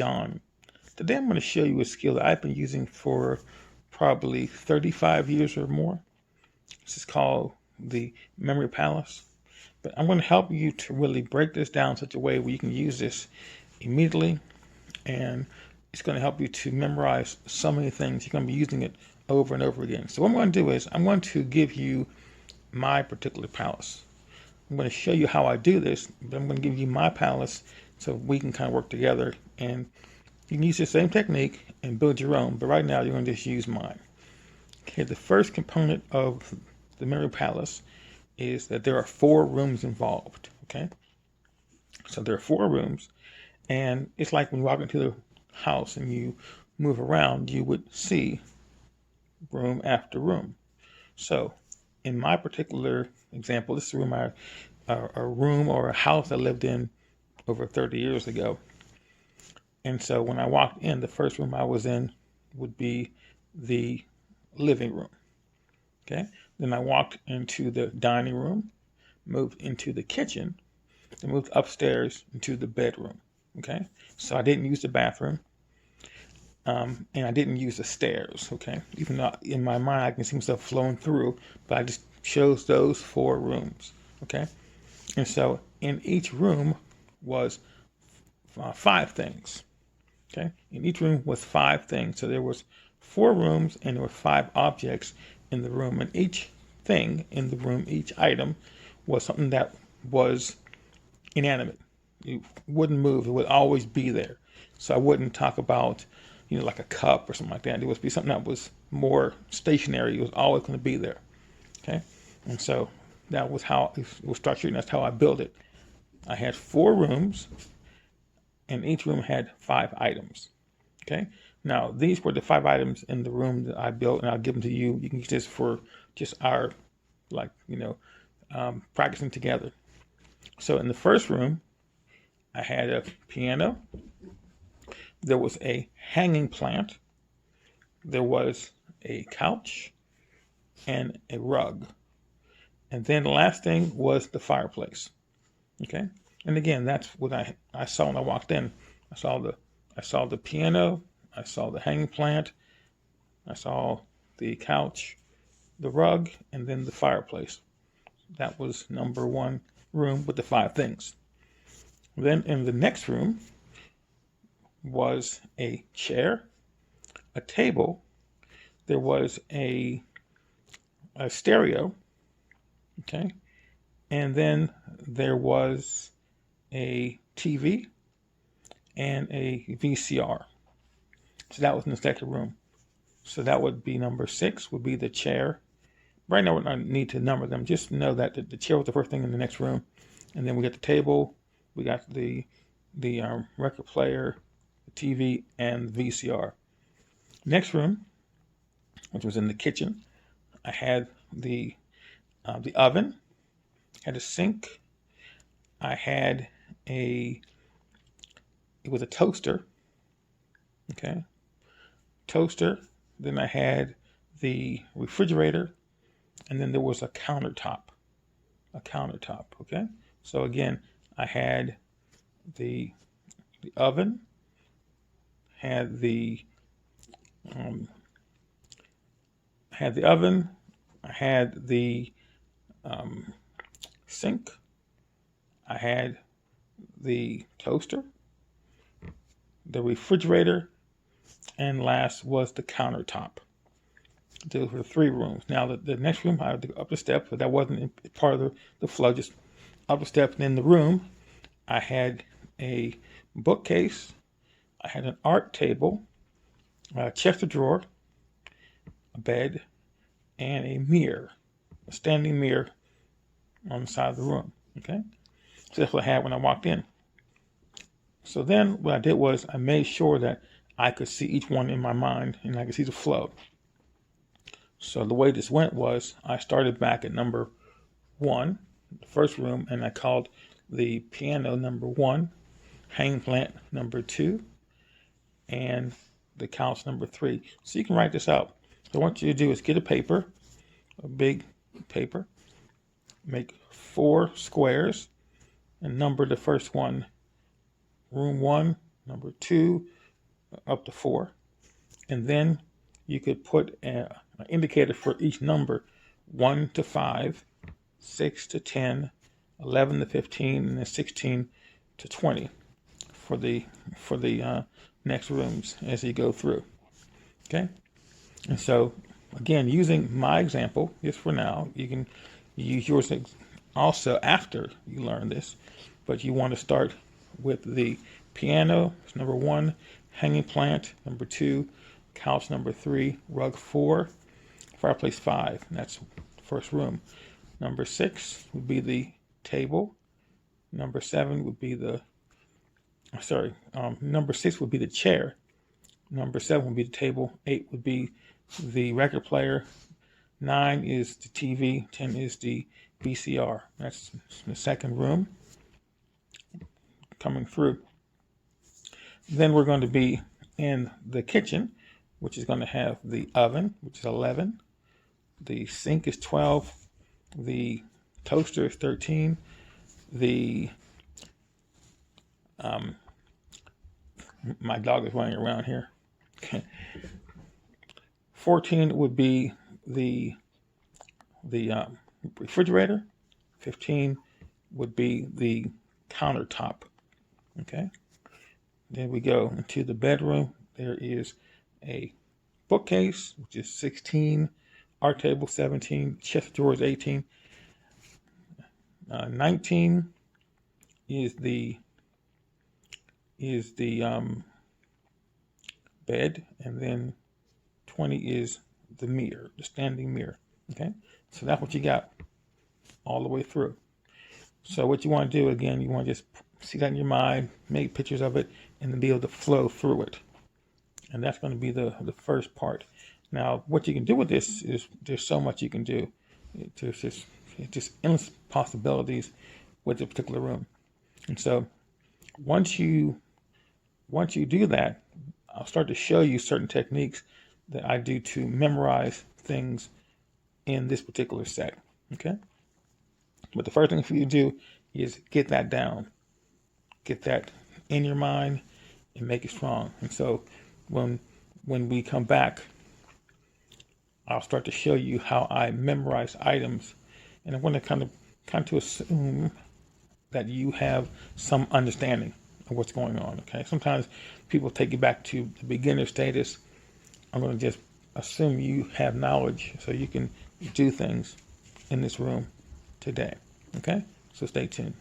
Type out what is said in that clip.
John. Today I'm going to show you a skill that I've been using for probably 35 years or more. This is called the Memory Palace. But I'm going to help you to really break this down in such a way where you can use this immediately, and it's going to help you to memorize so many things. You're going to be using it over and over again. So what I'm going to do is I'm going to give you my particular palace. I'm going to show you how I do this, but I'm going to give you my palace so we can kind of work together, and you can use the same technique and build your own, but right now you're going to just use mine. Okay, the first component of the Memory Palace is that there are 4 rooms involved. Okay, so there are 4 rooms, and it's like when you walk into the house and you move around, you would see room after room. So in my particular example, this is a room or a house I lived in over 30 years ago. And so when I walked in, the first room I was in would be the living room. Okay. Then I walked into the dining room, moved into the kitchen, then moved upstairs into the bedroom. Okay. So I didn't use the bathroom. And I didn't use the stairs. Okay. Even though in my mind I can see myself flowing through, but I just chose those 4 rooms. Okay. And so in each room was 5 things. Okay. In each room was 5 things. So there was 4 rooms and there were 5 objects in the room. And each thing in the room, each item, was something that was inanimate. It wouldn't move. It would always be there. So I wouldn't talk about, like a cup or something like that. It would be something that was more stationary. It was always going to be there. Okay. And so that was how it was structured, and that's how I built it. I had 4 rooms, and each room had 5 items. Okay. Now, these were the 5 items in the room that I built, and I'll give them to you. You can use this for just our, practicing together. So in the first room, I had a piano. There was a hanging plant. There was a couch and a rug. And then the last thing was the fireplace. Okay. And again, that's what I saw when I walked in. I saw the piano, I saw the hanging plant, I saw the couch, the rug, and then the fireplace. That was number 1 room with the 5 things. Then in the next room was a chair, a table, there was a stereo, okay, and then there was a TV and a VCR. So that was in the second room. So that would be number 6 would be the chair. Right now we don't need to number them. Just know that the chair was the first thing in the next room, and then we got the table, we got the record player, the TV, and the VCR. Next room, which was in the kitchen, I had the oven, had a sink. I had it was a toaster. Okay. Toaster. Then I had the refrigerator, and then there was a countertop. Okay. So again, I had the oven, had the oven, I had the sink, I had the toaster, the refrigerator, and last was the countertop. Those were 3 rooms. Now the next room, I had to go up the steps, but that wasn't part of the flow, just up the steps. And in the room, I had a bookcase, I had an art table, a chest of drawer, a bed, and a mirror, a standing mirror on the side of the room. Okay, so that's what I had when I walked in. So then what I did was I made sure that I could see each one in my mind and I could see the flow. So the way this went was I started back at number 1, the first room, and I called the piano number 1, hanging plant number 2, and the couch number 3. So you can write this out. So what I want you to do is get a paper, a big paper, make 4 squares, and number the first one, room 1, number 2, up to 4. And then you could put an indicator for each number, 1 to 5, 6 to 10, 11 to 15, and then 16 to 20 for the next rooms as you go through. Okay, and so again, using my example just for now, you can use yours also after you learn this, but you want to start with the piano, number 1, hanging plant, number 2, couch, number 3, rug 4, fireplace 5. That's the first room. Number 6 would be the table. Number 7 would be the number 6 would be the chair. Number 7 would be the table. 8 would be the record player. 9 is the TV. 10 is the VCR. That's the second room coming through. Then we're going to be in the kitchen, which is going to have the oven, which is 11. The sink is 12. The toaster is 13. The my dog is running around here. 14 would be the refrigerator. 15 would be the countertop. Okay. Then we go into the bedroom. There is a bookcase, which is 16. Art table 17. Chest of drawers 18. 19 is the bed, and then 20 is the mirror, the standing mirror. Okay, so that's what you got all the way through. So what you want to do, again, you want to just see that in your mind, make pictures of it, and then be able to flow through it. And that's going to be the first part. Now, what you can do with this is there's so much you can do. There's just endless possibilities with the particular room. And so once you do that, I'll start to show you certain techniques that I do to memorize things in this particular set. Okay? But the first thing for you to do is get that down. Get that in your mind and make it strong. And so when we come back, I'll start to show you how I memorize items. And I want to kind of assume that you have some understanding of what's going on. Okay? Sometimes people take you back to the beginner status. I'm going to just assume you have knowledge so you can do things in this room today. Okay? So stay tuned.